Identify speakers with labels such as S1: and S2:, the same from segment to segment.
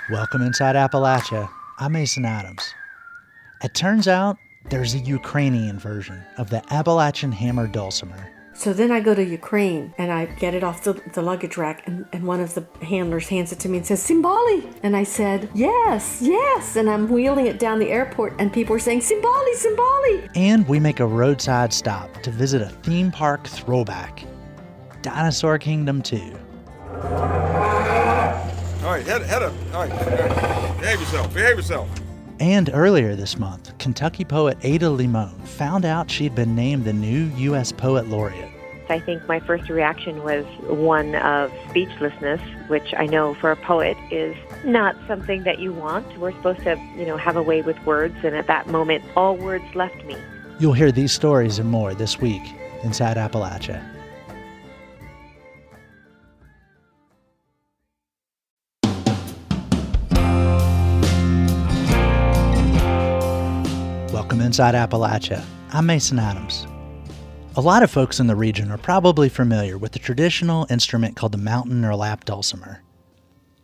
S1: Welcome inside Appalachia. I'm Mason Adams. It turns out there's a Ukrainian version of the Appalachian hammer dulcimer.
S2: So then I go to Ukraine and I get it off the luggage rack and one of the handlers hands it to me and says, Simbali. And I said, yes. And I'm wheeling it down the airport and people are saying, Simbali.
S1: And we make a roadside stop to visit a theme park throwback, Dinosaur Kingdom II.
S3: All right, head up. All right. Behave yourself.
S1: And earlier this month, Kentucky poet Ada Limón found out she'd been named the new U.S. Poet Laureate.
S4: I think my first reaction was one of speechlessness, which I know for a poet is not something that you want. We're supposed to, have a way with words, and at that moment, all words left me.
S1: You'll hear these stories and more this week inside Appalachia. Welcome inside Appalachia. I'm Mason Adams. A lot of folks in the region are probably familiar with the traditional instrument called the mountain or lap dulcimer.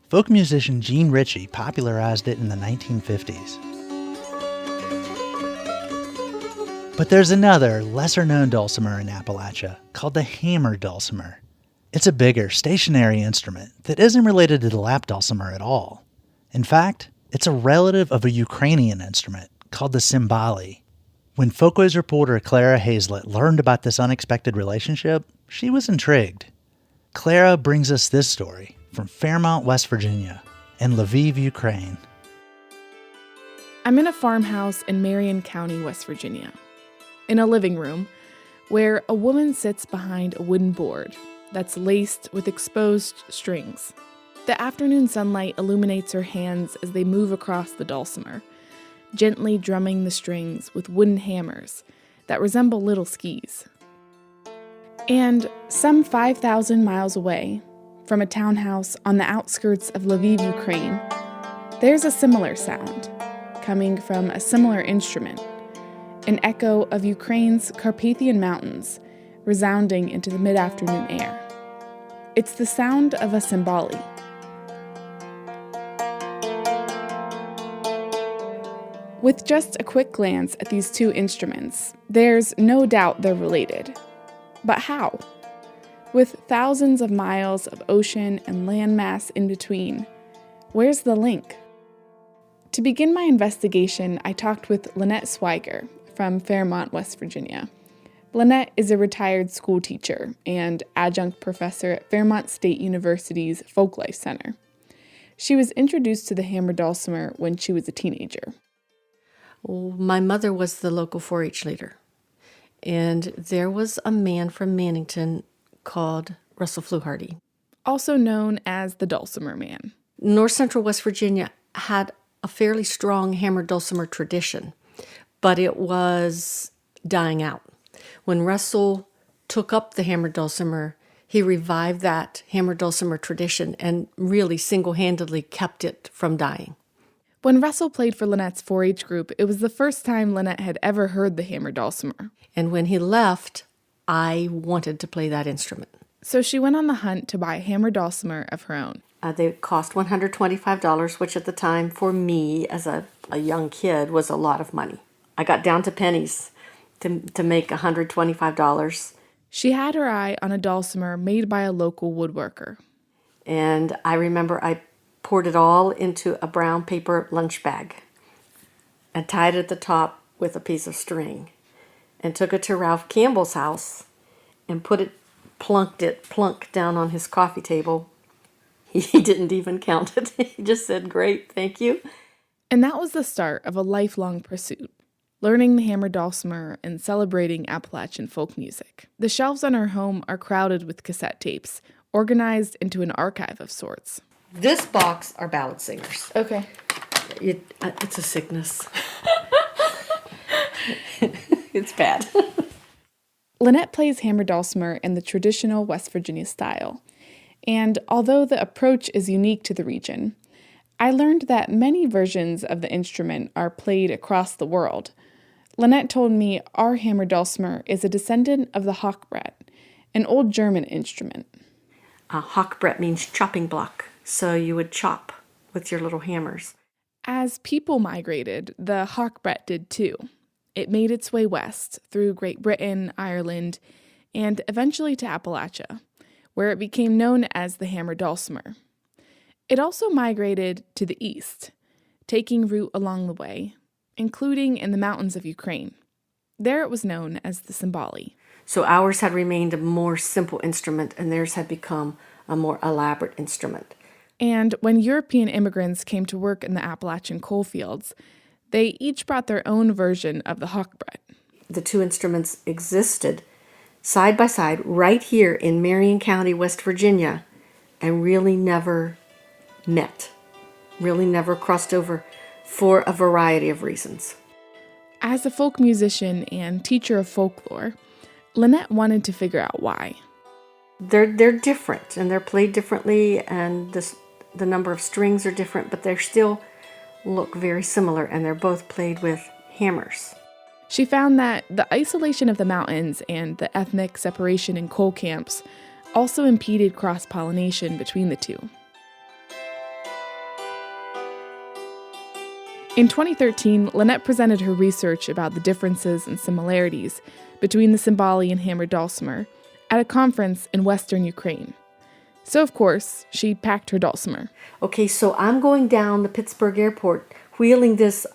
S1: Folk musician Gene Ritchie popularized it in the 1950s. But there's another, lesser-known dulcimer in Appalachia called the hammer dulcimer. It's a bigger, stationary instrument that isn't related to the lap dulcimer at all. In fact, it's a relative of a Ukrainian instrument called the cymbali. When Folkways reporter Clara Hazlett learned about this unexpected relationship, she was intrigued. Clara brings us this story from Fairmont, West Virginia, and Lviv, Ukraine.
S5: I'm in a farmhouse in Marion County, West Virginia, in a living room where a woman sits behind a wooden board that's laced with exposed strings. The afternoon sunlight illuminates her hands as they move across the dulcimer, gently drumming the strings with wooden hammers that resemble little skis. And some 5,000 miles away, from a townhouse on the outskirts of Lviv, Ukraine, there's a similar sound, coming from a similar instrument, an echo of Ukraine's Carpathian Mountains resounding into the mid-afternoon air. It's the sound of a cymbali. With just a quick glance at these two instruments, there's no doubt they're related. But how? With thousands of miles of ocean and landmass in between, where's the link? To begin my investigation, I talked with Lynette Swiger from Fairmont, West Virginia. Lynette is a retired school teacher and adjunct professor at Fairmont State University's Folklife Center. She was introduced to the hammer dulcimer when she was a teenager.
S2: My mother was the local 4-H leader, and there was a man from Mannington called Russell Fluharty,
S5: also known as the Dulcimer Man.
S2: North Central West Virginia had a fairly strong hammer dulcimer tradition, but it was dying out. When Russell took up the hammer dulcimer, he revived that hammer dulcimer tradition and really single-handedly kept it from dying.
S5: When Russell played for Lynette's 4-H group, it was the first time Lynette had ever heard the hammer dulcimer.
S2: And when he left, I wanted to play that instrument.
S5: So she went on the hunt to buy a hammer dulcimer of her own.
S2: They cost $125, which at the time for me as a young kid was a lot of money. I got down to pennies to make $125.
S5: She had her eye on a dulcimer made by a local woodworker.
S2: And I remember I poured it all into a brown paper lunch bag and tied it at the top with a piece of string and took it to Ralph Campbell's house and plunked down on his coffee table. He didn't even count it. He just said, "Great, thank you."
S5: And that was the start of a lifelong pursuit, learning the hammer dulcimer and celebrating Appalachian folk music. The shelves in her home are crowded with cassette tapes, organized into an archive of sorts.
S2: This box are ballad singers.
S5: Okay.
S2: It's a sickness. It's bad.
S5: Lynette plays hammer dulcimer in the traditional West Virginia style. And although the approach is unique to the region, I learned that many versions of the instrument are played across the world. Lynette told me our hammer dulcimer is a descendant of the Hochbrett, an old German instrument.
S2: Hochbrett means chopping block. So you would chop with your little hammers.
S5: As people migrated, the hochbrett did too. It made its way west through Great Britain, Ireland, and eventually to Appalachia, where it became known as the hammer dulcimer. It also migrated to the east, taking root along the way, including in the mountains of Ukraine. There it was known as the cymbali.
S2: So ours had remained a more simple instrument, and theirs had become a more elaborate instrument.
S5: And when European immigrants came to work in the Appalachian coal fields, they each brought their own version of the hochbrett.
S2: The two instruments existed side by side right here in Marion County, West Virginia, and really never met, really never crossed over for a variety of reasons.
S5: As a folk musician and teacher of folklore, Lynette wanted to figure out why.
S2: They're different, and they're played differently, and the number of strings are different, but they still look very similar, and they're both played with hammers.
S5: She found that the isolation of the mountains and the ethnic separation in coal camps also impeded cross-pollination between the two. In 2013, Lynette presented her research about the differences and similarities between the cymbali and hammer dulcimer at a conference in western Ukraine. So, of course, she packed her dulcimer.
S2: Okay, so I'm going down the Pittsburgh airport wheeling this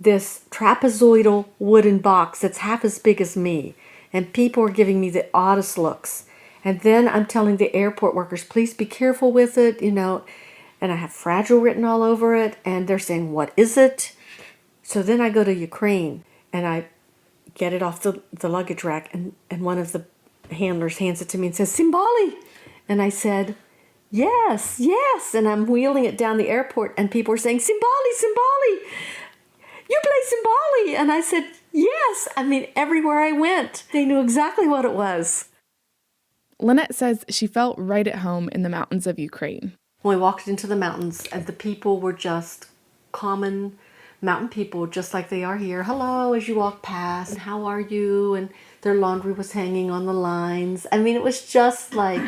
S2: trapezoidal wooden box that's half as big as me, and people are giving me the oddest looks. And then I'm telling the airport workers, please be careful with it, and I have fragile written all over it, and they're saying, what is it? So then I go to Ukraine, and I get it off the luggage rack, and one of the handlers hands it to me and says, cymbali! And I said, yes, and I'm wheeling it down the airport, and people are saying, cymbali! You play cymbali! And I said, yes! Everywhere I went, they knew exactly what it was.
S5: Lynette says she felt right at home in the mountains of Ukraine.
S2: When we walked into the mountains, and the people were just common mountain people, just like they are here. Hello, as you walk past, and how are you? And their laundry was hanging on the lines. It was just like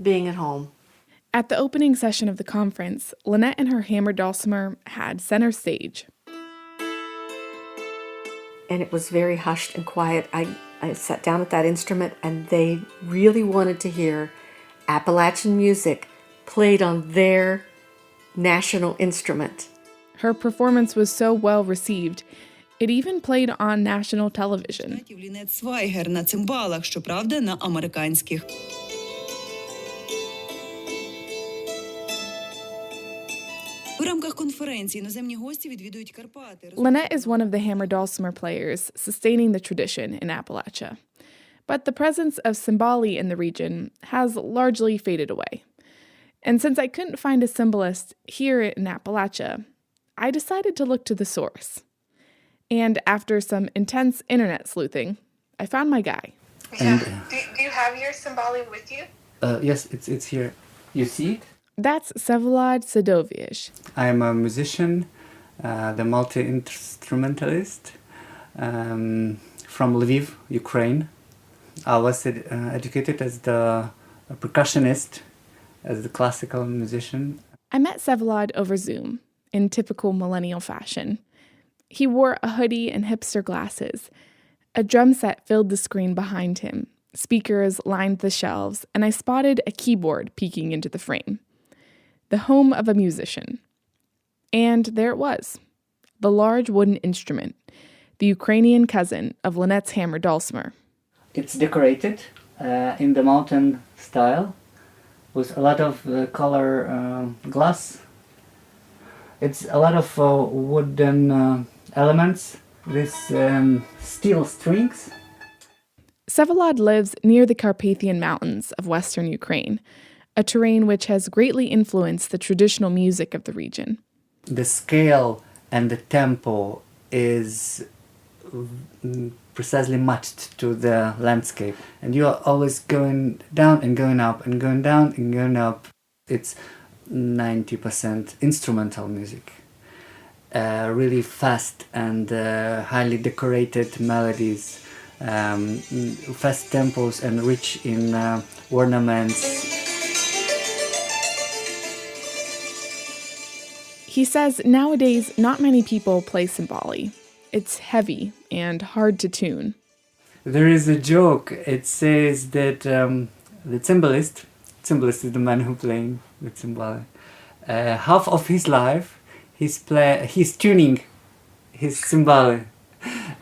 S2: being at home.
S5: At the opening session of the conference, Lynette and her hammer dulcimer had center stage.
S2: And it was very hushed and quiet. I sat down at that instrument, and they really wanted to hear Appalachian music played on their national instrument.
S5: Her performance was so well received, it even played on national television.
S6: Свайгер на цимбалах, щоправда, на американських. У рамках конференції іноземні гості відвідують Карпати.
S5: Lynette is one of the hammer dulcimer players sustaining the tradition in Appalachia. But the presence of cymbali in the region has largely faded away. And since I couldn't find a cymbalist here in Appalachia, I decided to look to the source. And after some intense internet sleuthing, I found my guy.
S7: Yeah. Do you have your cymbali with you?
S8: Yes, it's here. You see it?
S5: That's Vsevolod Sadovish.
S8: I am a musician, the multi-instrumentalist from Lviv, Ukraine. I was educated as the percussionist, as the classical musician.
S5: I met Vsevolod over Zoom, in typical millennial fashion. He wore a hoodie and hipster glasses. A drum set filled the screen behind him. Speakers lined the shelves, and I spotted a keyboard peeking into the frame. The home of a musician. And there it was, the large wooden instrument, the Ukrainian cousin of Lynette's hammer dulcimer.
S8: It's decorated in the mountain style with a lot of color glass. It's a lot of wooden elements with steel strings.
S5: Vsevolod lives near the Carpathian Mountains of western Ukraine, a terrain which has greatly influenced the traditional music of the region.
S8: The scale and the tempo is precisely matched to the landscape. And you are always going down and going up and going down and going up. It's 90% instrumental music. Really fast and highly decorated melodies, fast tempos and rich in ornaments.
S5: He says nowadays not many people play cymbali. It's heavy and hard to tune.
S8: There is a joke. It says that the cymbalist is the man who playing the cymbal. Half of his life he's tuning his cymbal,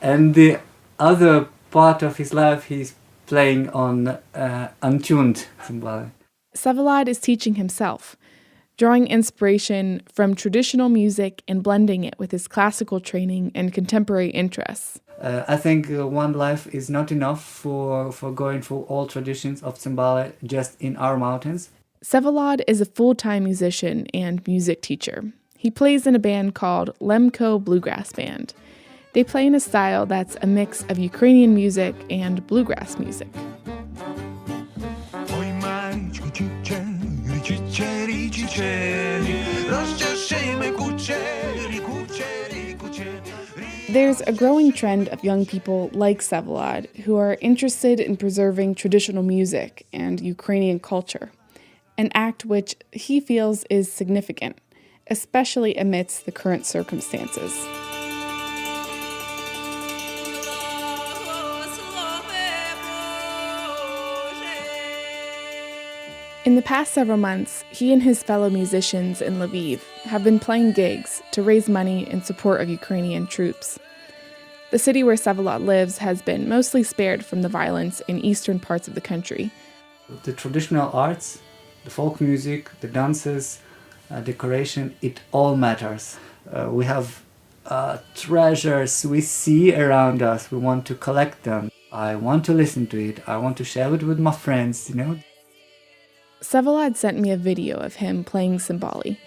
S8: and the other part of his life he's playing on untuned cymbal.
S5: Vsevolod is teaching himself, drawing inspiration from traditional music and blending it with his classical training and contemporary interests.
S8: I think one life is not enough for going through all traditions of cymbal just in our mountains.
S5: Vsevolod is a full-time musician and music teacher. He plays in a band called Lemko Bluegrass Band. They play in a style that's a mix of Ukrainian music and bluegrass music. There's a growing trend of young people like Vsevolod who are interested in preserving traditional music and Ukrainian culture, an act which he feels is significant, especially amidst the current circumstances. In the past several months, he and his fellow musicians in Lviv have been playing gigs to raise money in support of Ukrainian troops. The city where Vsevolod lives has been mostly spared from the violence in eastern parts of the country.
S8: The traditional arts, the folk music, the dances, decoration, it all matters. We have treasures we see around us. We want to collect them. I want to listen to it. I want to share it with my friends,
S5: Vsevolod sent me a video of him playing cymbali,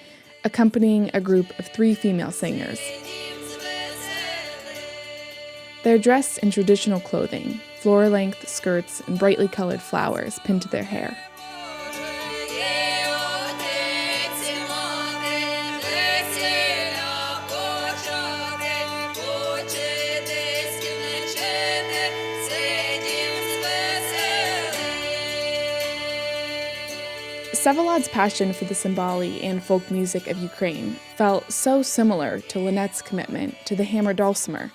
S5: accompanying a group of 3 female singers. They're dressed in traditional clothing, floor-length skirts and brightly colored flowers pinned to their hair. Vsevolod's passion for the cymbali and folk music of Ukraine felt so similar to Lynette's commitment to the hammer dulcimer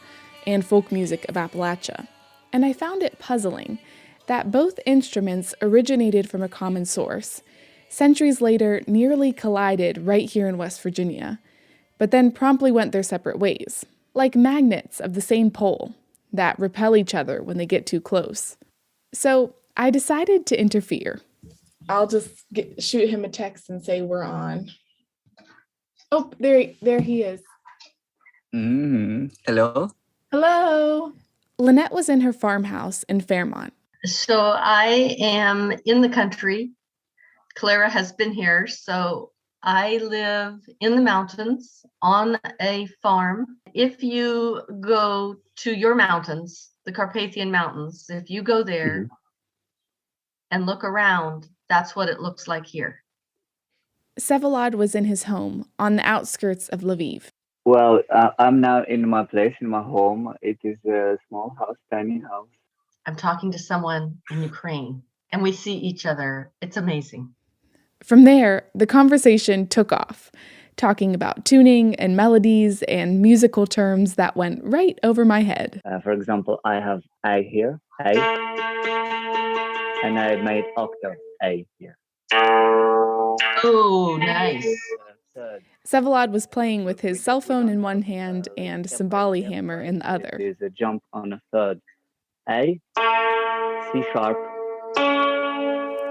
S5: and folk music of Appalachia, and I found it puzzling that both instruments originated from a common source, centuries later nearly collided right here in West Virginia, but then promptly went their separate ways, like magnets of the same pole that repel each other when they get too close. So I decided to interfere. I'll just shoot him a text and say we're on. Oh, there he is.
S8: Hello?
S5: Hello. Lynette was in her farmhouse in Fairmont.
S9: So I am in the country. Clara has been here. So I live in the mountains on a farm. If you go to your mountains, the Carpathian Mountains, if you go there and look around, that's what it looks like here.
S5: Vsevolod was in his home on the outskirts of Lviv.
S10: Well, I'm now in my place, in my home. It is a small house, tiny house.
S9: I'm talking to someone in Ukraine, and we see each other. It's amazing.
S5: From there, the conversation took off, talking about tuning and melodies and musical terms that went right over my head.
S10: For example, I have A here, A, and I made octave A here.
S9: Oh, nice.
S10: Third.
S5: Vsevolod was playing with his cell phone in one hand and cymbali hammer in the other.
S10: There's a jump on a third A, C sharp.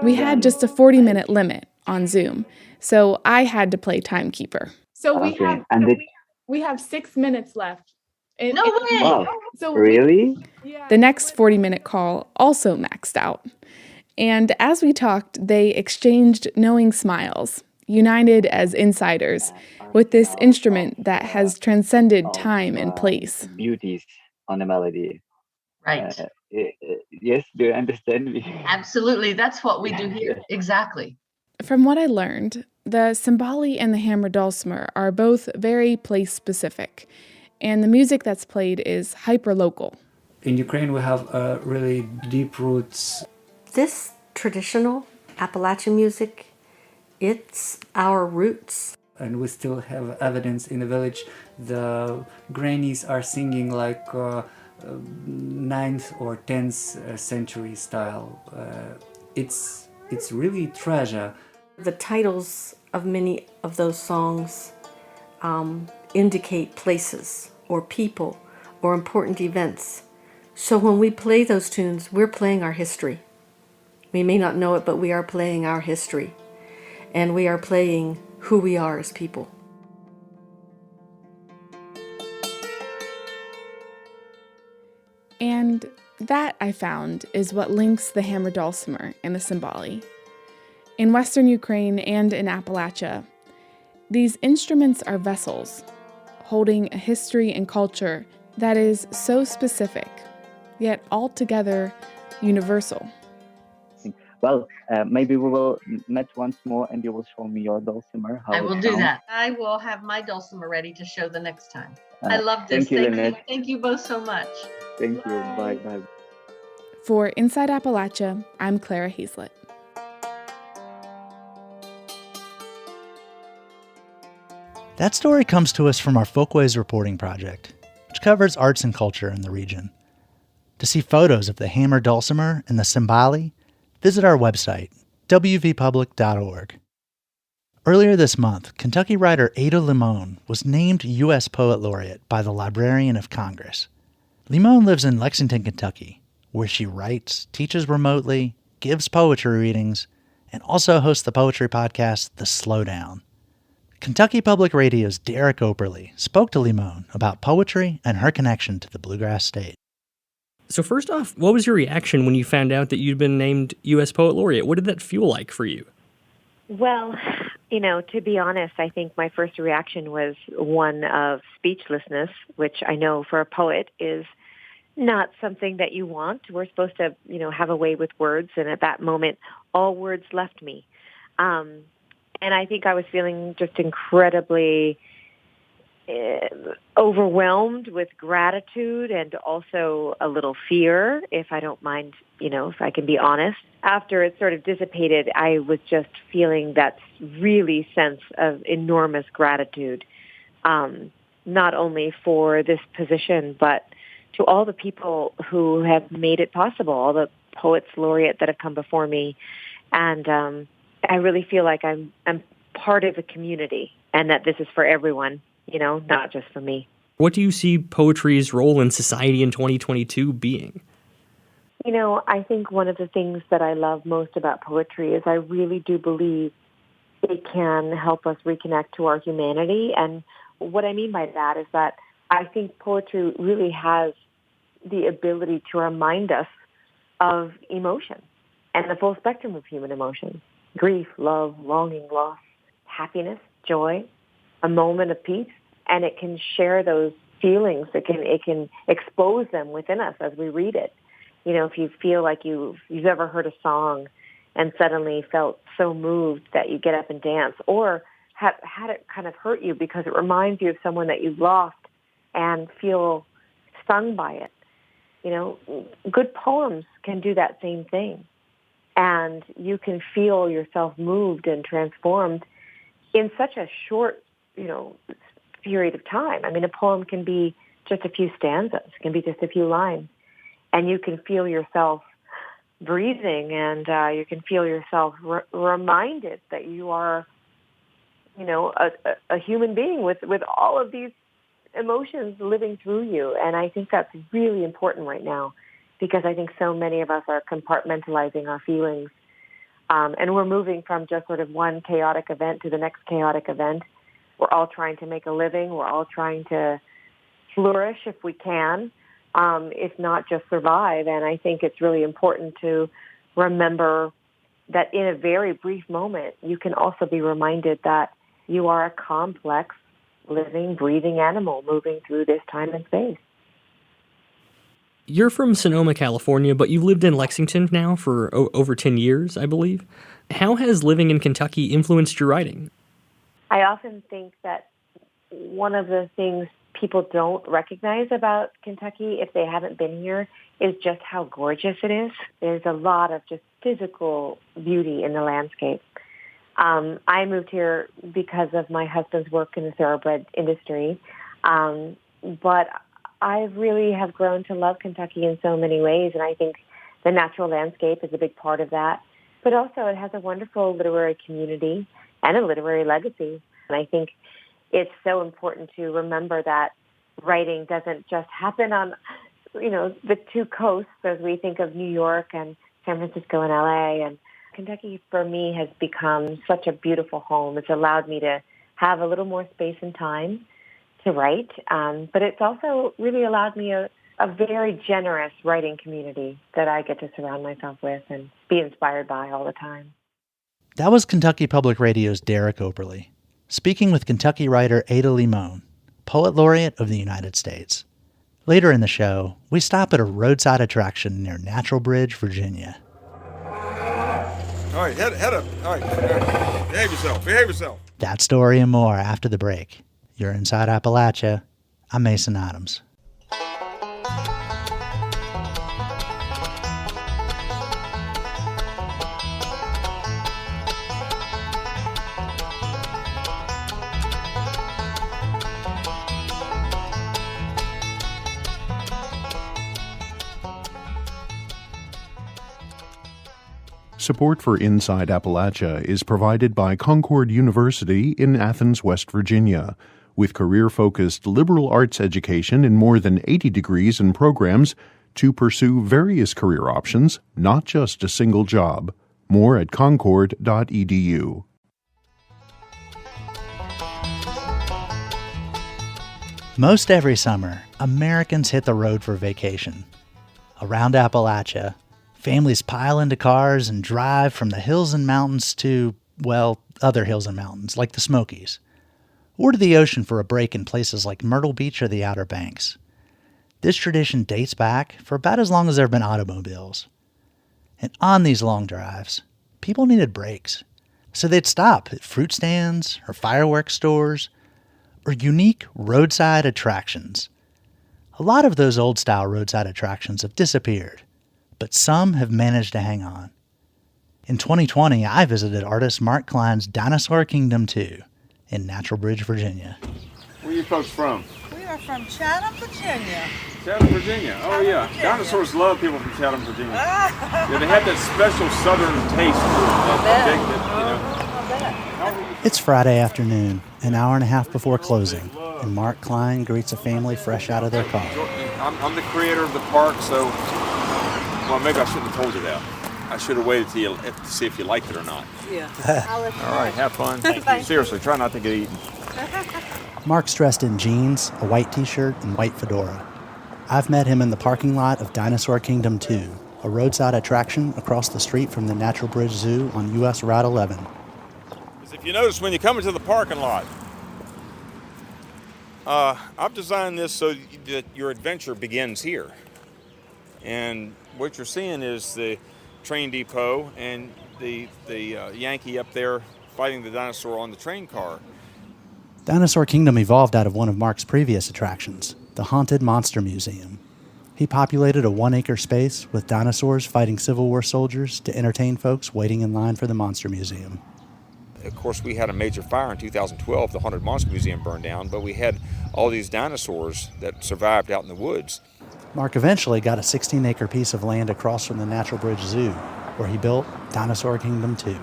S5: We had just a 40-minute limit on Zoom, so I had to play timekeeper. So we have 6 minutes left.
S9: No way!
S10: Wow, really?
S5: The next 40-minute call also maxed out. And as we talked, they exchanged knowing smiles, united as insiders, with this instrument that has transcended time and place.
S10: Beauties on a melody.
S9: Right.
S10: Yes, do you understand me?
S9: Absolutely. That's what we do here. Exactly.
S5: From what I learned, the cymbali and the hammer dulcimer are both very place-specific, and the music that's played is hyper-local.
S8: In Ukraine, we have really deep roots.
S2: This traditional Appalachian music, it's our roots.
S8: and we still have evidence in the village. The grannies are singing like 9th or 10th century style. It's really treasure.
S2: The titles of many of those songs indicate places or people or important events. So when we play those tunes, we're playing our history. We may not know it, but we are playing our history. And we are playing who we are as people.
S5: And that, I found, is what links the hammer dulcimer and the cymbali. In Western Ukraine and in Appalachia, these instruments are vessels, holding a history and culture that is so specific, yet altogether universal.
S10: Well, maybe we will meet once more and you will show me your dulcimer. How
S9: I will
S10: it
S9: do
S10: sounds.
S9: that. I will have my dulcimer ready to show the next time. I love this.
S10: Thank you, Lynette.
S9: Thank you both so much.
S10: Thank you. Bye. Bye.
S5: For Inside Appalachia, I'm Clara Hazlett.
S1: That story comes to us from our Folkways reporting project, which covers arts and culture in the region. To see photos of the hammer dulcimer and the cymbali, visit our website, wvpublic.org. Earlier this month, Kentucky writer Ada Limón was named U.S. Poet Laureate by the Librarian of Congress. Limón lives in Lexington, Kentucky, where she writes, teaches remotely, gives poetry readings, and also hosts the poetry podcast, The Slowdown. Kentucky Public Radio's Derek Operly spoke to Limón about poetry and her connection to the bluegrass state.
S11: So first off, what was your reaction when you found out that you'd been named U.S. Poet Laureate? What did that feel like for you?
S4: Well, to be honest, I think my first reaction was one of speechlessness, which I know for a poet is not something that you want. We're supposed to, have a way with words, and at that moment, all words left me. And I think I was feeling just incredibly overwhelmed with gratitude and also a little fear, if I don't mind, if I can be honest. After it sort of dissipated, I was just feeling that really sense of enormous gratitude, not only for this position, but to all the people who have made it possible, all the poets laureate that have come before me. And I really feel like I'm part of a community and that this is for everyone, not just for me.
S11: What do you see poetry's role in society in 2022 being?
S4: I think one of the things that I love most about poetry is I really do believe it can help us reconnect to our humanity. And what I mean by that is that I think poetry really has the ability to remind us of emotion and the full spectrum of human emotion. Grief, love, longing, loss, happiness, joy, a moment of peace, and it can share those feelings. It can expose them within us as we read it. If you feel like you've ever heard a song and suddenly felt so moved that you get up and dance, or had it kind of hurt you because it reminds you of someone that you've lost and feel stung by it. Good poems can do that same thing. And you can feel yourself moved and transformed in such a short, period of time. I mean, a poem can be just a few stanzas, can be just a few lines. And you can feel yourself breathing, and you can feel yourself reminded that you are, a human being with all of these emotions living through you. And I think that's really important right now, because I think so many of us are compartmentalizing our feelings. And we're moving from just sort of one chaotic event to the next chaotic event. We're all trying to make a living. We're all trying to flourish if we can, if not just survive. And I think it's really important to remember that in a very brief moment, you can also be reminded that you are a complex, living, breathing animal moving through this time and space.
S11: You're from Sonoma, California, but you've lived in Lexington now for over 10 years, I believe. How has living in Kentucky influenced your writing?
S4: I often think that one of the things people don't recognize about Kentucky, if they haven't been here, is just how gorgeous it is. There's a lot of just physical beauty in the landscape. I moved here because of my husband's work in the thoroughbred industry, but I really have grown to love Kentucky in so many ways, and I think the natural landscape is a big part of that. But also it has a wonderful literary community and a literary legacy. And I think it's so important to remember that writing doesn't just happen on, the two coasts as we think of New York and San Francisco and LA. And Kentucky, for me, has become such a beautiful home. It's allowed me to have a little more space and time to write. But it's also really allowed me a very generous writing community that I get to surround myself with and be inspired by all the time.
S1: That was Kentucky Public Radio's Derek Oberle, speaking with Kentucky writer Ada Limón, Poet Laureate of the United States. Later in the show, we stop at a roadside attraction near Natural Bridge, Virginia.
S3: All right, head up. All right. Behave yourself.
S1: That story and more after the break. You're inside Appalachia. I'm Mason Adams.
S12: Support for Inside Appalachia is provided by Concord University in Athens, West Virginia, with career-focused liberal arts education in more than 80 degrees and programs to pursue various career options, not just a single job. More at concord.edu.
S1: Most every summer, Americans hit the road for vacation. Around Appalachia, families pile into cars and drive from the hills and mountains to, other hills and mountains, like the Smokies, or to the ocean for a break in places like Myrtle Beach or the Outer Banks. This tradition dates back for about as long as there have been automobiles. And on these long drives, people needed breaks, so they'd stop at fruit stands or fireworks stores or unique roadside attractions. A lot of those old-style roadside attractions have disappeared, but some have managed to hang on. In 2020, I visited artist Mark Klein's Dinosaur Kingdom II in Natural Bridge, Virginia.
S3: Where are you folks from?
S13: We are from Chatham, Virginia.
S3: Chatham, Virginia. Oh, yeah.
S13: Virginia.
S3: Dinosaurs love people from Chatham, Virginia. Yeah, they have that special southern taste to it.
S1: It's Friday afternoon, an hour and a half before closing, and Mark Klein greets a family fresh out of their car.
S3: I'm the creator of the park, so... Well, maybe I shouldn't have told you that. I should have waited to see if you liked it or not.
S13: Yeah.
S3: All right, have fun. Thank you. Seriously, try not to get eaten.
S1: Mark's dressed in jeans, a white t-shirt, and white fedora. I've met him in the parking lot of Dinosaur Kingdom II, a roadside attraction across the street from the Natural Bridge Zoo on U.S. Route 11.
S3: As if you notice when you come into the parking lot, I've designed this so that your adventure begins here. And what you're seeing is the train depot and the Yankee up there fighting the dinosaur on the train car.
S1: Dinosaur Kingdom evolved out of one of Mark's previous attractions, the Haunted Monster Museum. He populated a 1-acre space with dinosaurs fighting Civil War soldiers to entertain folks waiting in line for the Monster Museum.
S3: Of course, we had a major fire in 2012. The Haunted Monster Museum burned down, but we had all these dinosaurs that survived out in the woods.
S1: Mark eventually got a 16-acre piece of land across from the Natural Bridge Zoo, where he built Dinosaur Kingdom II.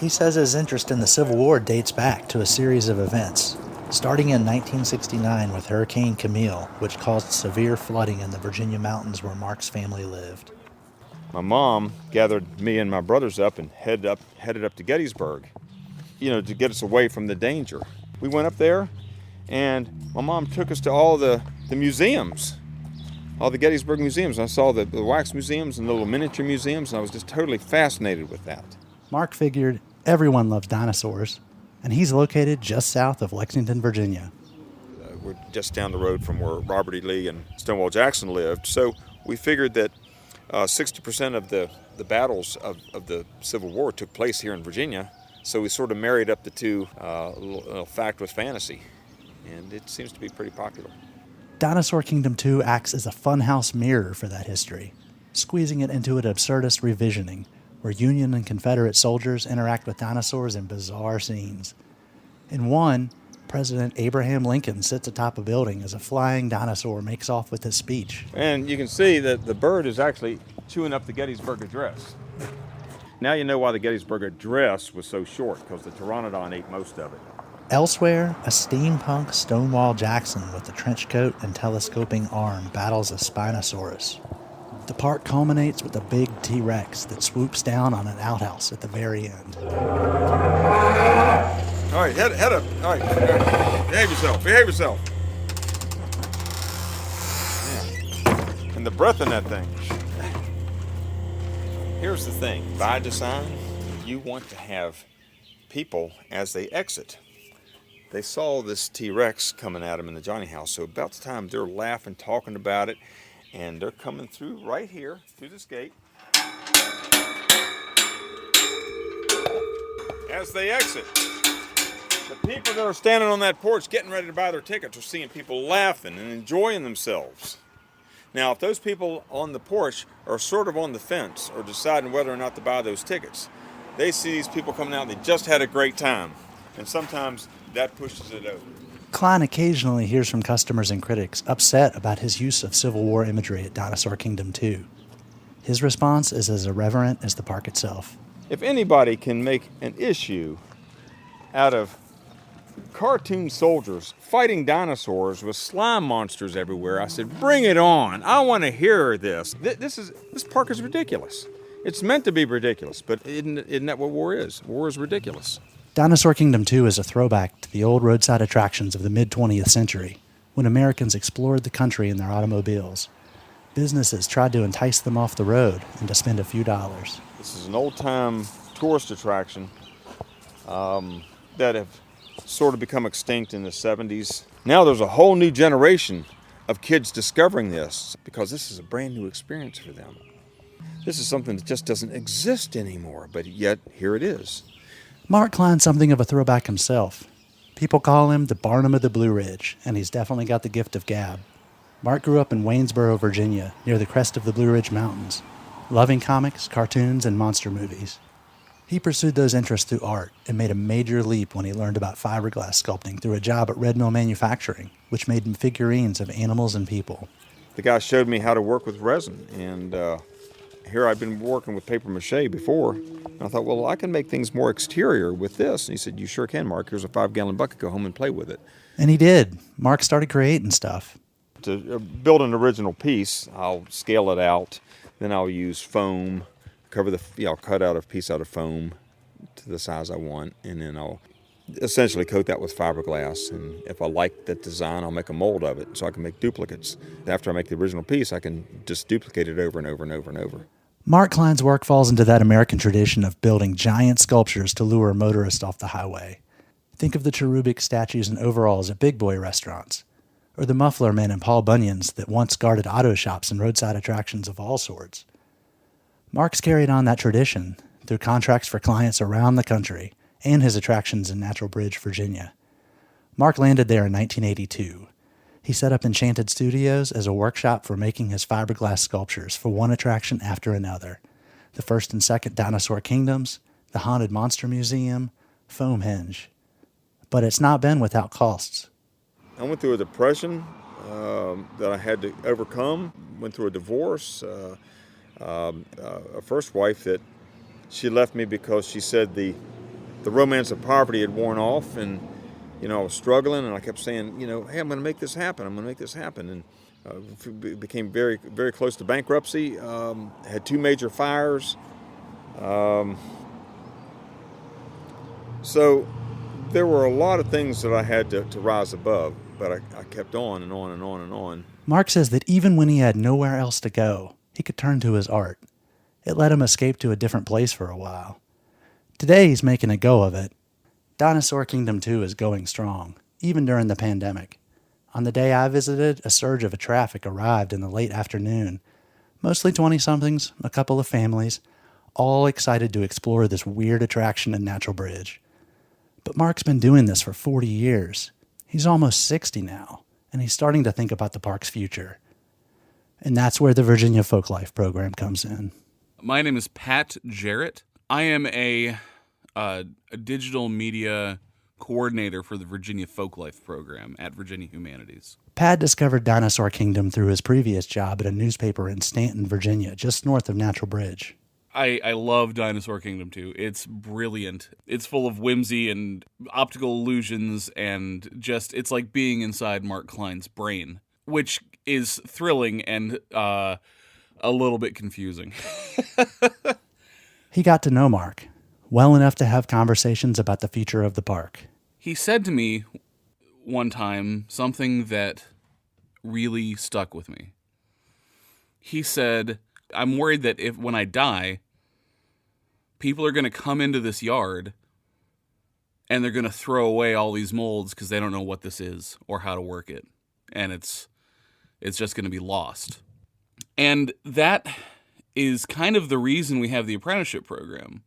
S1: He says his interest in the Civil War dates back to a series of events, starting in 1969 with Hurricane Camille, which caused severe flooding in the Virginia mountains where Mark's family lived.
S3: My mom gathered me and my brothers up and headed up to Gettysburg, to get us away from the danger. We went up there, and my mom took us to all the museums. All the Gettysburg museums. I saw the wax museums and the little miniature museums, and I was just totally fascinated with that.
S1: Mark figured everyone loves dinosaurs, and he's located just south of Lexington, Virginia.
S3: We're just down the road from where Robert E. Lee and Stonewall Jackson lived, so we figured that 60% of the battles of the Civil War took place here in Virginia, so we sort of married up the two, fact with fantasy, and it seems to be pretty popular.
S1: Dinosaur Kingdom 2 acts as a funhouse mirror for that history, squeezing it into an absurdist revisioning, where Union and Confederate soldiers interact with dinosaurs in bizarre scenes. In one, President Abraham Lincoln sits atop a building as a flying dinosaur makes off with his speech.
S3: And you can see that the bird is actually chewing up the Gettysburg Address. Now you know why the Gettysburg Address was so short, because the pteranodon ate most of it.
S1: Elsewhere, a steampunk Stonewall Jackson with a trench coat and telescoping arm battles a Spinosaurus. The park culminates with a big T-Rex that swoops down on an outhouse at the very end.
S3: All right, head up. All right. Behave yourself. Yeah. And the breath in that thing. Here's the thing. By design, you want to have people, as they exit, they saw this T-Rex coming at them in the Johnny house, so about the time they're laughing, talking about it, and they're coming through right here, through this gate. As they exit, the people that are standing on that porch getting ready to buy their tickets are seeing people laughing and enjoying themselves. Now, if those people on the porch are sort of on the fence or deciding whether or not to buy those tickets, they see these people coming out and they just had a great time. And sometimes that pushes it over.
S1: Klein occasionally hears from customers and critics upset about his use of Civil War imagery at Dinosaur Kingdom II. His response is as irreverent as the park itself.
S3: If anybody can make an issue out of cartoon soldiers fighting dinosaurs with slime monsters everywhere, I said, bring it on. I want to hear this. This park is ridiculous. It's meant to be ridiculous, but isn't that what war is? War is ridiculous.
S1: Dinosaur Kingdom II is a throwback to the old roadside attractions of the mid-20th century, when Americans explored the country in their automobiles. Businesses tried to entice them off the road and to spend a few dollars.
S3: This is an old-time tourist attraction that have sort of become extinct in the 70s. Now there's a whole new generation of kids discovering this because this is a brand new experience for them. This is something that just doesn't exist anymore, but yet here it is.
S1: Mark Klein's something of a throwback himself. People call him the Barnum of the Blue Ridge, and he's definitely got the gift of gab. Mark grew up in Waynesboro, Virginia, near the crest of the Blue Ridge Mountains, loving comics, cartoons, and monster movies. He pursued those interests through art and made a major leap when he learned about fiberglass sculpting through a job at Red Mill Manufacturing, which made him figurines of animals and people.
S3: The guy showed me how to work with resin, and here I've been working with paper mache before. And I thought, well, I can make things more exterior with this. And he said, you sure can, Mark. Here's a 5-gallon bucket. Go home and play with it.
S1: And he did. Mark started creating stuff.
S3: To build an original piece, I'll scale it out. Then I'll use foam, I'll cut out a piece out of foam to the size I want. And then I'll essentially coat that with fiberglass. And if I like that design, I'll make a mold of it so I can make duplicates. After I make the original piece, I can just duplicate it over and over and over and over.
S1: Mark Klein's work falls into that American tradition of building giant sculptures to lure motorists off the highway. Think of the cherubic statues and overalls at big boy restaurants, or the muffler men and Paul Bunyans that once guarded auto shops and roadside attractions of all sorts. Mark's carried on that tradition through contracts for clients around the country and his attractions in Natural Bridge, Virginia. Mark landed there in 1982. He set up Enchanted Studios as a workshop for making his fiberglass sculptures for one attraction after another. The first and second Dinosaur Kingdoms, the Haunted Monster Museum, Foamhenge. But it's not been without costs.
S3: I went through a depression that I had to overcome. Went through a divorce. A first wife that she left me because she said the romance of poverty had worn off, and I was struggling, and I kept saying, hey, I'm going to make this happen. I'm going to make this happen. And became very, very close to bankruptcy. Had 2 major fires. So there were a lot of things that I had to rise above, but I kept on and on and on and on.
S1: Mark says that even when he had nowhere else to go, he could turn to his art. It let him escape to a different place for a while. Today he's making a go of it. Dinosaur Kingdom II is going strong, even during the pandemic. On the day I visited, a surge of traffic arrived in the late afternoon. Mostly 20-somethings, a couple of families, all excited to explore this weird attraction in Natural Bridge. But Mark's been doing this for 40 years. He's almost 60 now, and he's starting to think about the park's future. And that's where the Virginia Folklife program comes in.
S14: My name is Pat Jarrett. I am a digital media coordinator for the Virginia Folklife program at Virginia Humanities.
S1: Pat discovered Dinosaur Kingdom through his previous job at a newspaper in Stanton, Virginia, just north of Natural Bridge.
S14: I love Dinosaur Kingdom II. It's brilliant. It's full of whimsy and optical illusions, and it's like being inside Mark Klein's brain, which is thrilling and a little bit confusing.
S1: He got to know Mark well enough to have conversations about the future of the park.
S14: He said to me one time something that really stuck with me. He said, I'm worried that when I die, people are going to come into this yard and they're going to throw away all these molds because they don't know what this is or how to work it. And it's just going to be lost. And that is kind of the reason we have the apprenticeship program,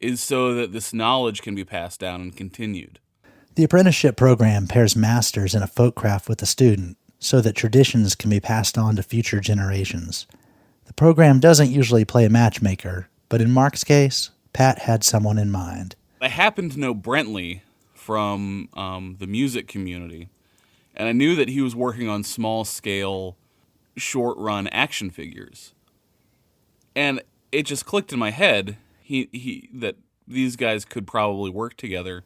S14: is so that this knowledge can be passed down and continued.
S1: The apprenticeship program pairs masters in a folk craft with a student so that traditions can be passed on to future generations. The program doesn't usually play a matchmaker, but in Mark's case, Pat had someone in mind.
S14: I happened to know Brentley from the music community, and I knew that he was working on small-scale, short-run action figures. And it just clicked in my head that these guys could probably work together.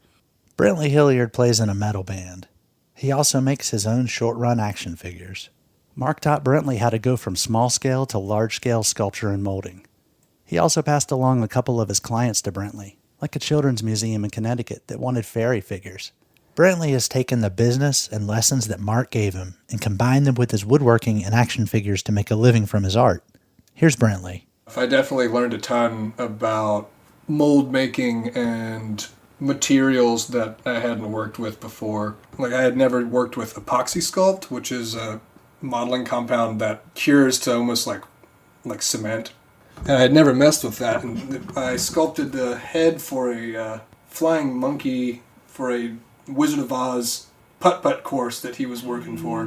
S1: Brentley Hilliard plays in a metal band. He also makes his own short-run action figures. Mark taught Brentley how to go from small-scale to large-scale sculpture and molding. He also passed along a couple of his clients to Brentley, like a children's museum in Connecticut that wanted fairy figures. Brentley has taken the business and lessons that Mark gave him and combined them with his woodworking and action figures to make a living from his art. Here's Brentley.
S15: I definitely learned a ton about mold making and materials that I hadn't worked with before. Like, I had never worked with epoxy sculpt, which is a modeling compound that cures to almost like cement. And I had never messed with that. And I sculpted the head for a flying monkey for a Wizard of Oz putt-putt course that he was working for.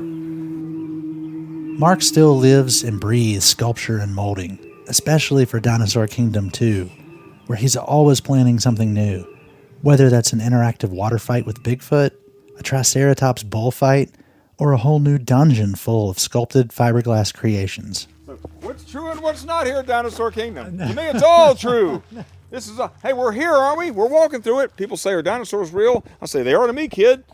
S1: Mark still lives and breathes sculpture and molding, especially for Dinosaur Kingdom II, where he's always planning something new. Whether that's an interactive water fight with Bigfoot, a Triceratops bullfight, or a whole new dungeon full of sculpted fiberglass creations.
S3: What's true and what's not here at Dinosaur Kingdom? To me, it's all true. This is hey, we're here, aren't we? We're walking through it. People say, are dinosaurs real? I say, they are to me, kid.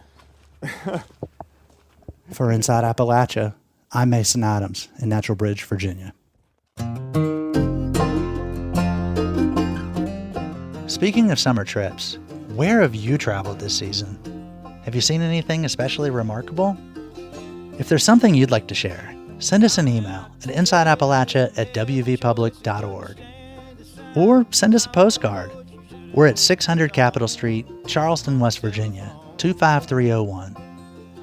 S1: For Inside Appalachia, I'm Mason Adams in Natural Bridge, Virginia. Speaking of summer trips, where have you traveled this season? Have you seen anything especially remarkable? If there's something you'd like to share, send us an email at insideappalachia@wvpublic.org. Or send us a postcard. We're at 600 Capitol Street, Charleston, West Virginia, 25301.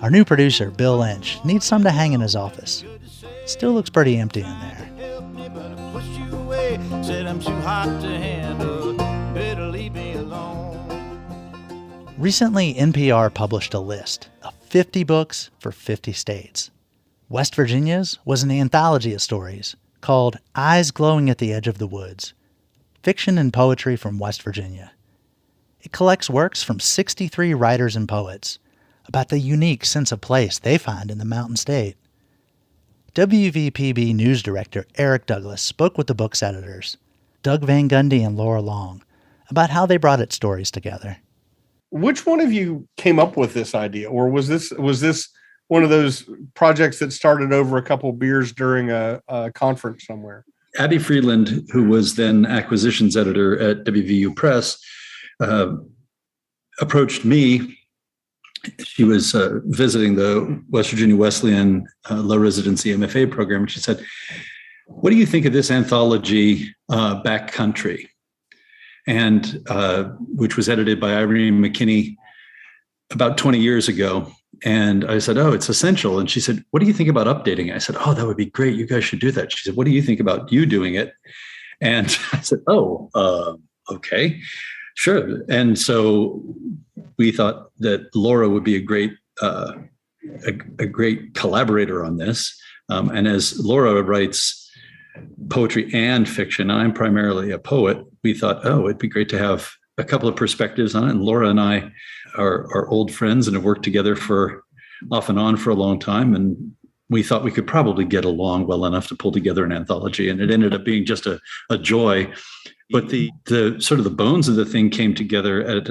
S1: Our new producer, Bill Lynch, needs some to hang in his office. Still looks pretty empty in there. Recently, NPR published a list of 50 books for 50 states. West Virginia's was an anthology of stories called Eyes Glowing at the Edge of the Woods, Fiction and Poetry from West Virginia. It collects works from 63 writers and poets about the unique sense of place they find in the Mountain State. WVPB News Director Eric Douglas spoke with the book's editors, Doug Van Gundy and Laura Long, about how they brought its stories together.
S16: Which one of you came up with this idea, or was this one of those projects that started over a couple of beers during a conference somewhere?
S17: Abby Friedland, who was then acquisitions editor at WVU Press, approached me. She was visiting the West Virginia Wesleyan low residency MFA program, and she said, "What do you think of this anthology, Backcountry?" And which was edited by Irene McKinney about 20 years ago. And I said, "Oh, it's essential." And she said, "What do you think about updating it?" I said, "Oh, that would be great. You guys should do that." She said, "What do you think about you doing it?" And I said, "Oh, okay, sure." And so we thought that Laura would be a great collaborator on this. And as Laura writes poetry and fiction. I'm primarily a poet. We thought, oh, it'd be great to have a couple of perspectives on it. And Laura and I are old friends and have worked together for off and on for a long time. And we thought we could probably get along well enough to pull together an anthology. And it ended up being just a joy. But the sort of the bones of the thing came together at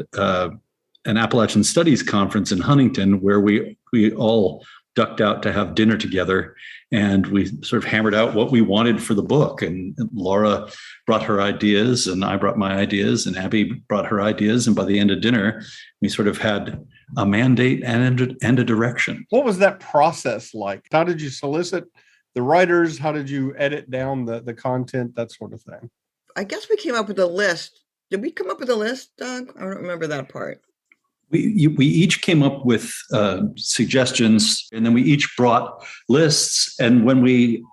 S17: an Appalachian Studies conference in Huntington, where we all ducked out to have dinner together, and we sort of hammered out what we wanted for the book. And Laura brought her ideas, and I brought my ideas, and Abby brought her ideas. And by the end of dinner, we sort of had a mandate and a direction.
S16: What was that process like? How did you solicit the writers? How did you edit down the content, that sort of thing?
S18: I guess we came up with a list. Did we come up with a list, Doug? I don't remember that part.
S17: We each came up with suggestions, and then we each brought lists. And when we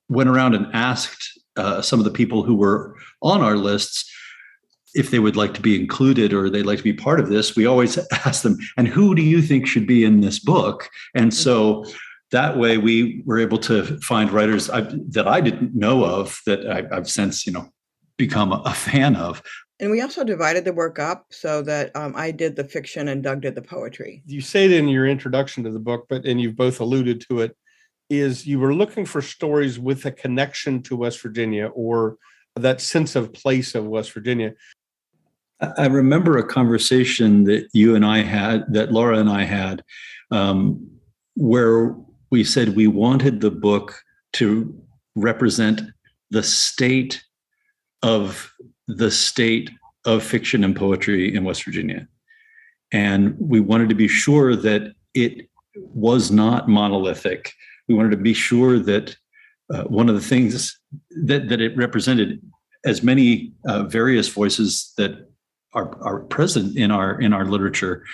S17: went around and asked some of the people who were on our lists if they would like to be included or they'd like to be part of this, we always asked them, and who do you think should be in this book? And so that way we were able to find writers that I didn't know of that I've since, become a fan of.
S18: And we also divided the work up so that I did the fiction and Doug did the poetry.
S16: You say it in your introduction to the book, and you've both alluded to it, is you were looking for stories with a connection to West Virginia or that sense of place of West Virginia.
S17: I remember a conversation that you and I had, that Laura and I had, where we said we wanted the book to represent the state of fiction and poetry in West Virginia. And we wanted to be sure that it was not monolithic. We wanted to be sure that one of the things that it represented as many various voices that are present in our literature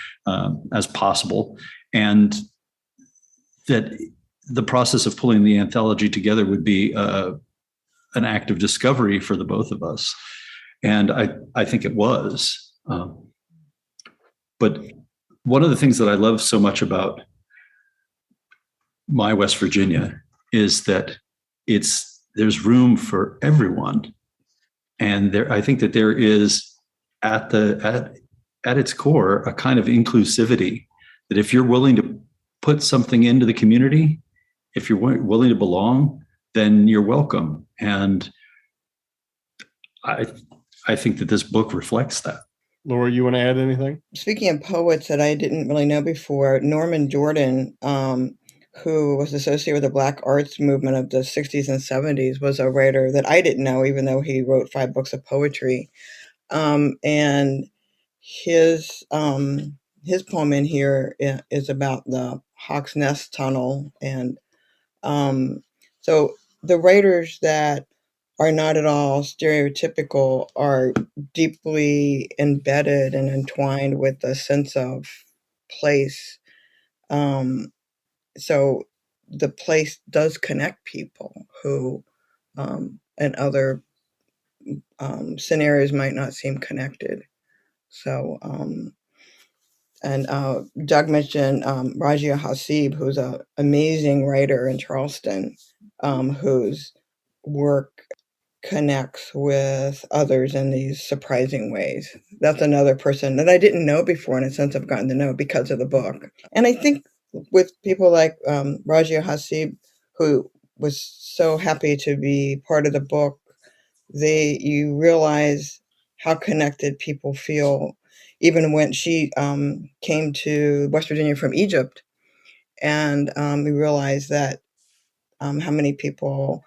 S17: as possible, and that the process of pulling the anthology together would be an act of discovery for the both of us. And I think it was. But one of the things that I love so much about my West Virginia is that there's room for everyone. And I think that there is at its core a kind of inclusivity, that if you're willing to put something into the community, if you're willing to belong, then you're welcome. And I think that this book reflects that.
S16: Laura, you want to add anything?
S18: Speaking of poets that I didn't really know before, Norman Jordan, who was associated with the Black arts movement of the 60s and 70s, was a writer that I didn't know, even though he wrote 5 books of poetry. And his poem in here is about the Hawk's Nest Tunnel. And so the writers that are not at all stereotypical are deeply embedded and entwined with a sense of place. So the place does connect people who in other scenarios might not seem connected. So, and Doug mentioned Rajia Hasib, who's an amazing writer in Charleston, whose work connects with others in these surprising ways. That's another person that I didn't know before, in a sense I've gotten to know because of the book. And I think with people like Rajia Hasib, who was so happy to be part of the book, you realize how connected people feel, even when she came to West Virginia from Egypt. And we realized that how many people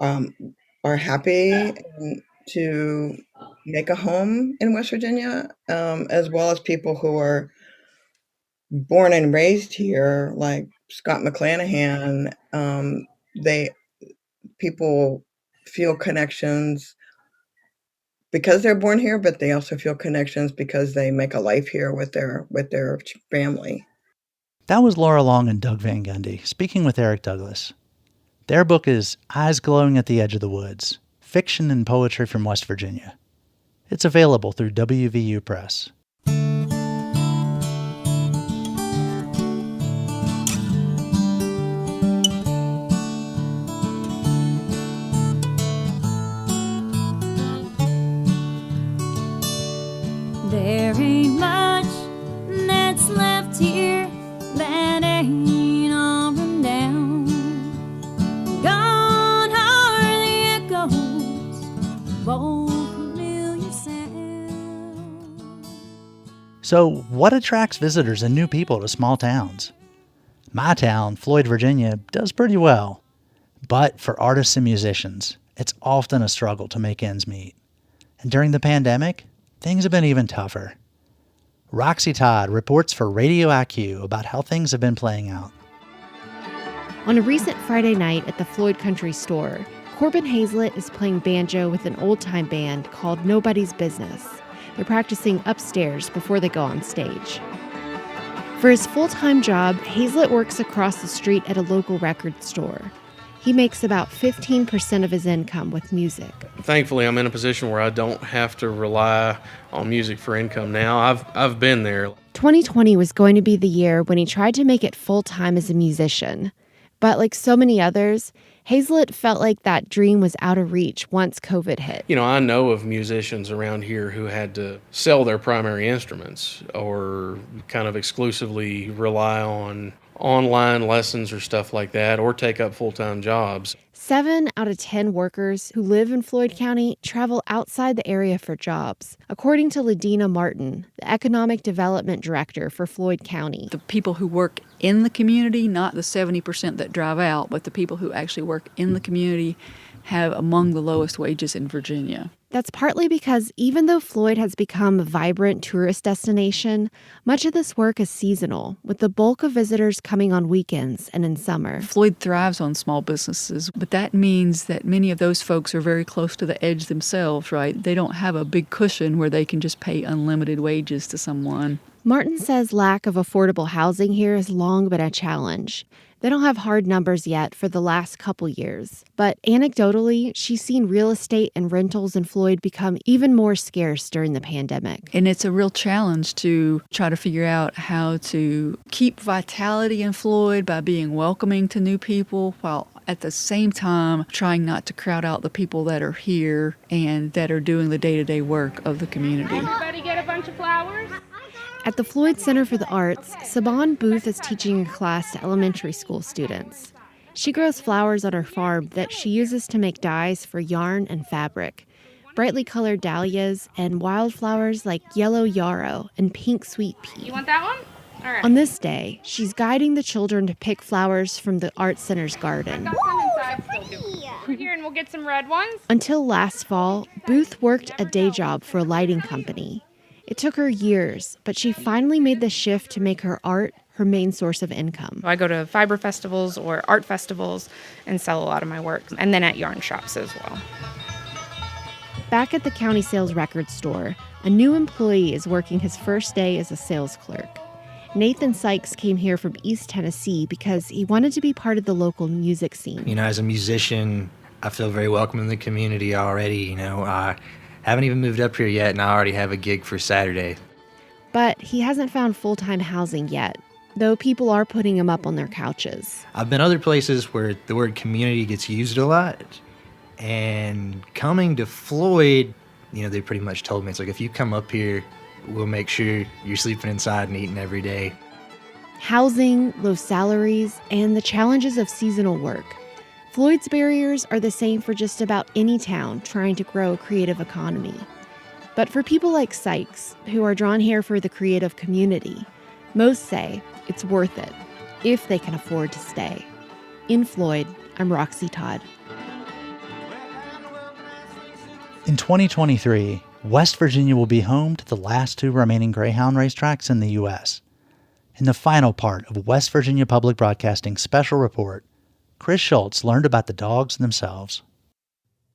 S18: are happy to make a home in West Virginia, as well as people who are born and raised here, like Scott McClanahan. People feel connections because they're born here, but they also feel connections because they make a life here with their family.
S1: That was Laura Long and Doug Van Gundy speaking with Eric Douglas. Their book is Eyes Glowing at the Edge of the Woods, Fiction and Poetry from West Virginia. It's available through WVU Press. So what attracts visitors and new people to small towns? My town, Floyd, Virginia, does pretty well. But for artists and musicians, it's often a struggle to make ends meet. And during the pandemic, things have been even tougher. Roxy Todd reports for Radio IQ about how things have been playing out.
S19: On a recent Friday night at the Floyd Country Store, Corbin Hazlett is playing banjo with an old-time band called Nobody's Business. They're practicing upstairs before they go on stage. For his full-time job, Hazlett works across the street at a local record store. He makes about 15% of his income with music.
S20: Thankfully, I'm in a position where I don't have to rely on music for income now. I've been there.
S19: 2020 was going to be the year when he tried to make it full-time as a musician. But like so many others, Hazlett felt like that dream was out of reach once COVID hit.
S20: You know, I know of musicians around here who had to sell their primary instruments or kind of exclusively rely on online lessons or stuff like that, or take up full-time jobs.
S19: 7 out of 10 workers who live in Floyd County travel outside the area for jobs, according to Ladina Martin, the Economic Development Director for Floyd County.
S21: The people who work in the community, not the 70% that drive out, but the people who actually work in the community have among the lowest wages in Virginia.
S19: That's partly because even though Floyd has become a vibrant tourist destination, much of this work is seasonal, with the bulk of visitors coming on weekends and in summer.
S21: Floyd thrives on small businesses, but that means that many of those folks are very close to the edge themselves, right? They don't have a big cushion where they can just pay unlimited wages to someone.
S19: Martin says lack of affordable housing here has long been a challenge. They don't have hard numbers yet for the last couple years, but anecdotally, she's seen real estate and rentals in Floyd become even more scarce during the pandemic.
S21: And it's a real challenge to try to figure out how to keep vitality in Floyd by being welcoming to new people while at the same time trying not to crowd out the people that are here and that are doing the day-to-day work of the community.
S22: Everybody get a bunch of flowers?
S19: At the Floyd Center for the Arts, Saban Booth is teaching a class to elementary school students. She grows flowers on her farm that she uses to make dyes for yarn and fabric. Brightly colored dahlias and wildflowers like yellow yarrow and pink sweet pea.
S22: You want that one? All right.
S19: On this day, she's guiding the children to pick flowers from the Art Center's garden.
S22: Got some inside still. Here, and we'll get some red ones.
S19: Until last fall, Booth worked a day job for a lighting company. It took her years, but she finally made the shift to make her art her main source of income.
S22: I go to fiber festivals or art festivals and sell a lot of my work, and then at yarn shops as well.
S19: Back at the county sales record store, a new employee is working his first day as a sales clerk. Nathan Sykes came here from East Tennessee because he wanted to be part of the local music scene.
S23: You know, as a musician, I feel very welcome in the community already. You know, I haven't even moved up here yet, and I already have a gig for Saturday.
S19: But he hasn't found full-time housing yet, though people are putting him up on their couches.
S23: I've been other places where the word community gets used a lot, and coming to Floyd, you know, they pretty much told me, it's like, if you come up here, we'll make sure you're sleeping inside and eating every day.
S19: Housing, low salaries, and the challenges of seasonal work. Floyd's barriers are the same for just about any town trying to grow a creative economy. But for people like Sykes, who are drawn here for the creative community, most say it's worth it, if they can afford to stay. In Floyd, I'm Roxy Todd.
S1: In 2023, West Virginia will be home to the last 2 remaining Greyhound racetracks in the U.S. In the final part of West Virginia Public Broadcasting's special report, Chris Schultz learned about the dogs themselves.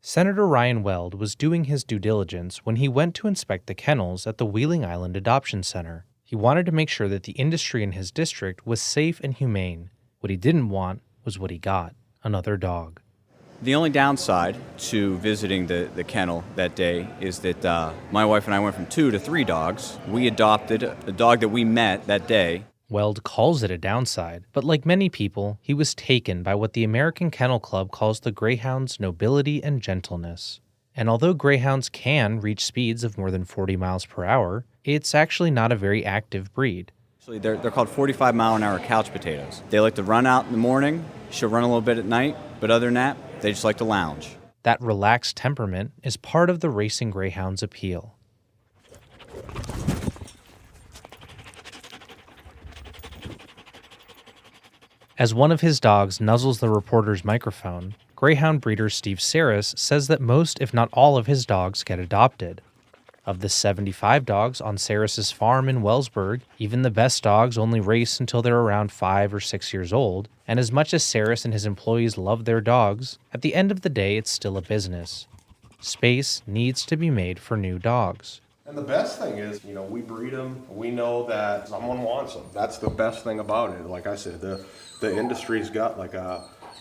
S24: Senator Ryan Weld was doing his due diligence when he went to inspect the kennels at the Wheeling Island Adoption Center. He wanted to make sure that the industry in his district was safe and humane. What he didn't want was what he got, another dog.
S25: The only downside to visiting the kennel that day is that my wife and I went from 2 to 3 dogs. We adopted a dog that we met that day.
S24: Weld calls it a downside, but like many people, he was taken by what the American Kennel Club calls the greyhound's nobility and gentleness. And although greyhounds can reach speeds of more than 40 miles per hour, it's actually not a very active breed.
S25: Actually, they're called 45-mile-an-hour couch potatoes. They like to run out in the morning, she'll run a little bit at night, but other than that, they just like to lounge.
S24: That relaxed temperament is part of the racing greyhound's appeal. As one of his dogs nuzzles the reporter's microphone, Greyhound breeder Steve Saris says that most, if not all, of his dogs get adopted. Of the 75 dogs on Saris's farm in Wellsburg, even the best dogs only race until they're around 5 or 6 years old, and as much as Saris and his employees love their dogs, at the end of the day it's still a business. Space needs to be made for new dogs.
S2: And the best thing is, we breed them. We know that someone wants them. That's the best thing about it. Like I said, the industry's got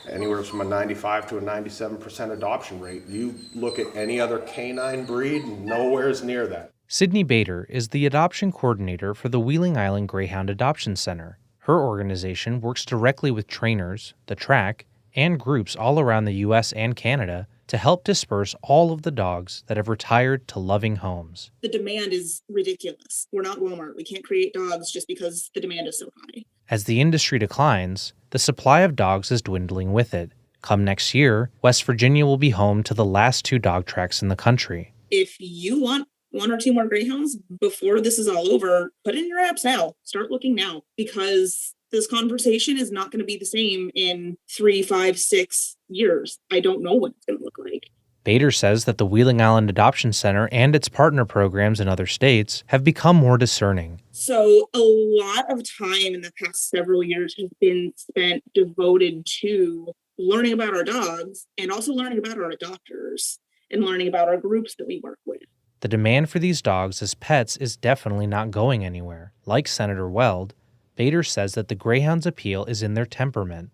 S2: anywhere from a 95 to a 97% adoption rate. You look at any other canine breed, nowhere's near that.
S24: Sydney Bader is the adoption coordinator for the Wheeling Island Greyhound Adoption Center. Her organization works directly with trainers, the track, and groups all around the U.S. and Canada to help disperse all of the dogs that have retired to loving homes.
S6: The demand is ridiculous. We're not Walmart. We can't create dogs just because the demand is so high.
S24: As the industry declines, the supply of dogs is dwindling with it. Come next year, West Virginia will be home to the last 2 dog tracks in the country.
S6: If you want 1 or 2 more greyhounds before this is all over, put in your apps now. Start looking now, because this conversation is not going to be the same in 3, 5, 6 years. I don't know what it's going to look like.
S24: Bader says that the Wheeling Island Adoption Center and its partner programs in other states have become more discerning.
S6: So a lot of time in the past several years has been spent devoted to learning about our dogs and also learning about our adopters and learning about our groups that we work with.
S24: The demand for these dogs as pets is definitely not going anywhere. Like Senator Weld, Bader says that the Greyhound's appeal is in their temperament.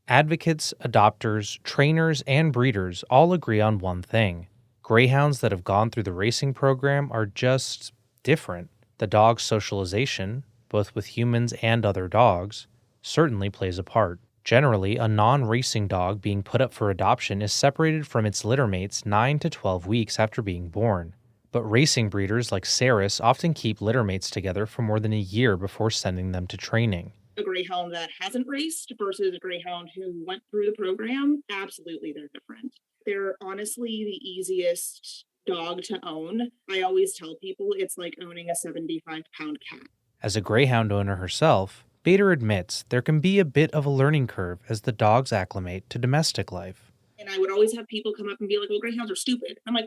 S24: Advocates, adopters, trainers, and breeders all agree on one thing. Greyhounds that have gone through the racing program are just different. The dog's socialization, both with humans and other dogs, certainly plays a part. Generally, a non-racing dog being put up for adoption is separated from its littermates 9 to 12 weeks after being born. But racing breeders like Saris often keep littermates together for more than a year before sending them to training.
S6: A greyhound that hasn't raced versus a greyhound who went through the program, absolutely they're different. They're honestly the easiest dog to own. I always tell people it's like owning a 75-pound cat.
S24: As a greyhound owner herself, Bader admits there can be a bit of a learning curve as the dogs acclimate to domestic life.
S6: And I would always have people come up and be like, well, greyhounds are stupid. I'm like,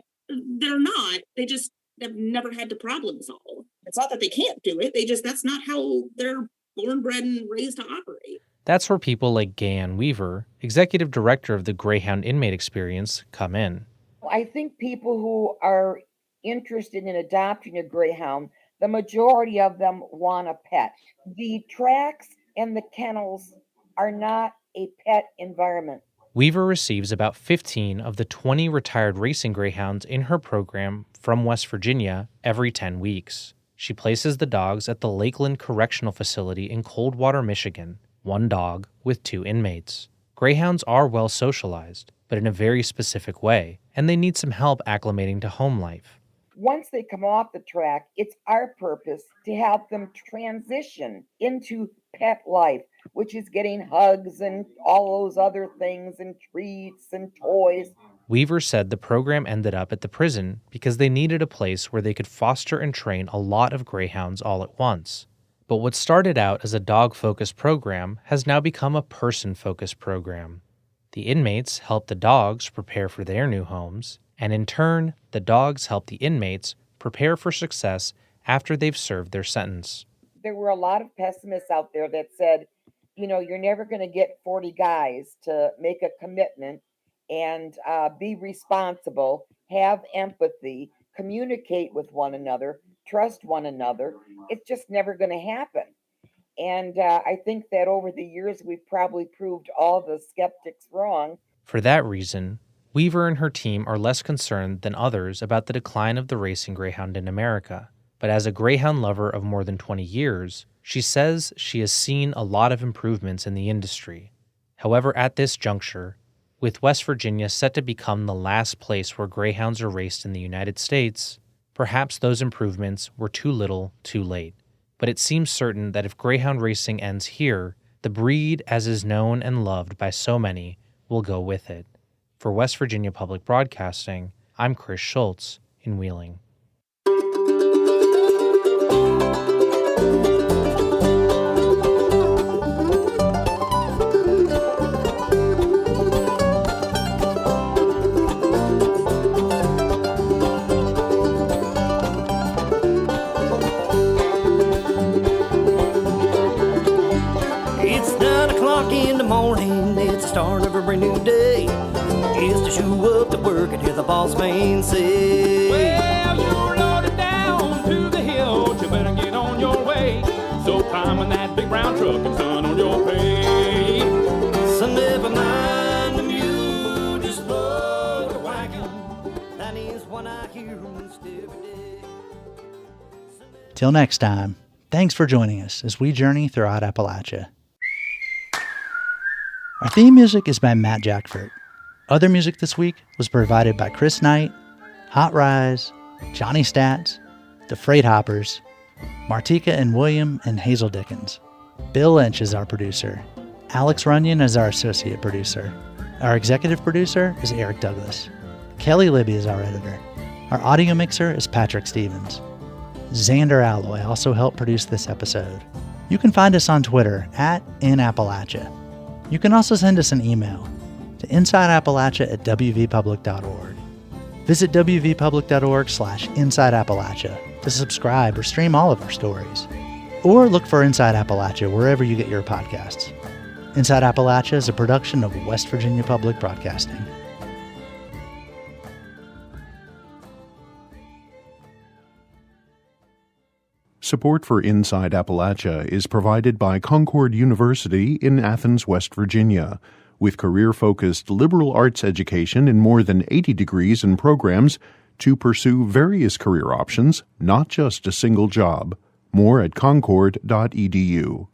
S6: they're not. They just have never had to problem solve. It's not that they can't do it. That's not how they're born, bred, and raised to operate.
S24: That's where people like Gayanne Weaver, executive director of the Greyhound Inmate Experience, come in.
S7: I think people who are interested in adopting a greyhound, the majority of them want a pet. The tracks and the kennels are not a pet environment.
S24: Weaver receives about 15 of the 20 retired racing greyhounds in her program from West Virginia every 10 weeks. She places the dogs at the Lakeland Correctional Facility in Coldwater, Michigan, 1 dog with 2 inmates. Greyhounds are well socialized, but in a very specific way, and they need some help acclimating to home life.
S7: Once they come off the track, it's our purpose to help them transition into pet life, which is getting hugs and all those other things and treats and toys.
S24: Weaver said the program ended up at the prison because they needed a place where they could foster and train a lot of greyhounds all at once. But what started out as a dog-focused program has now become a person-focused program. The inmates help the dogs prepare for their new homes, and in turn, the dogs help the inmates prepare for success after they've served their sentence.
S7: There were a lot of pessimists out there that said, you're never going to get 40 guys to make a commitment and be responsible, have empathy, communicate with one another, trust one another. It's just never going to happen. And I think that over the years, we've probably proved all the skeptics wrong.
S24: For that reason, Weaver and her team are less concerned than others about the decline of the racing greyhound in America. But as a greyhound lover of more than 20 years, she says she has seen a lot of improvements in the industry. However, at this juncture, with West Virginia set to become the last place where greyhounds are raced in the United States, perhaps those improvements were too little, too late. But it seems certain that if greyhound racing ends here, the breed, as is known and loved by so many, will go with it. For West Virginia Public Broadcasting, I'm Chris Schultz in Wheeling.
S5: in the morning, it's the start of a brand new day. It's to show up to work and hear the boss man say,
S8: well, you're loaded down to the hill, you better get on your way. So climb in that big brown truck and sun on your pay.
S5: So never mind the mule, just blow the wagon. That is what I hear most every day.
S1: Till next time, thanks for joining us as we journey throughout Appalachia. Our theme music is by Matt Jackford. Other music this week was provided by Chris Knight, Hot Rise, Johnny Stats, The Freight Hoppers, Martika and William, and Hazel Dickens. Bill Lynch is our producer. Alex Runyon is our associate producer. Our executive producer is Eric Douglas. Kelly Libby is our editor. Our audio mixer is Patrick Stevens. Xander Alloy also helped produce this episode. You can find us on Twitter @InAppalachia. You can also send us an email to insideappalachia@wvpublic.org. Visit wvpublic.org/InsideAppalachia to subscribe or stream all of our stories. Or look for Inside Appalachia wherever you get your podcasts. Inside Appalachia is a production of West Virginia Public Broadcasting.
S12: Support for Inside Appalachia is provided by Concord University in Athens, West Virginia. With career-focused liberal arts education in more than 80 degrees and programs to pursue various career options, not just a single job. More at concord.edu.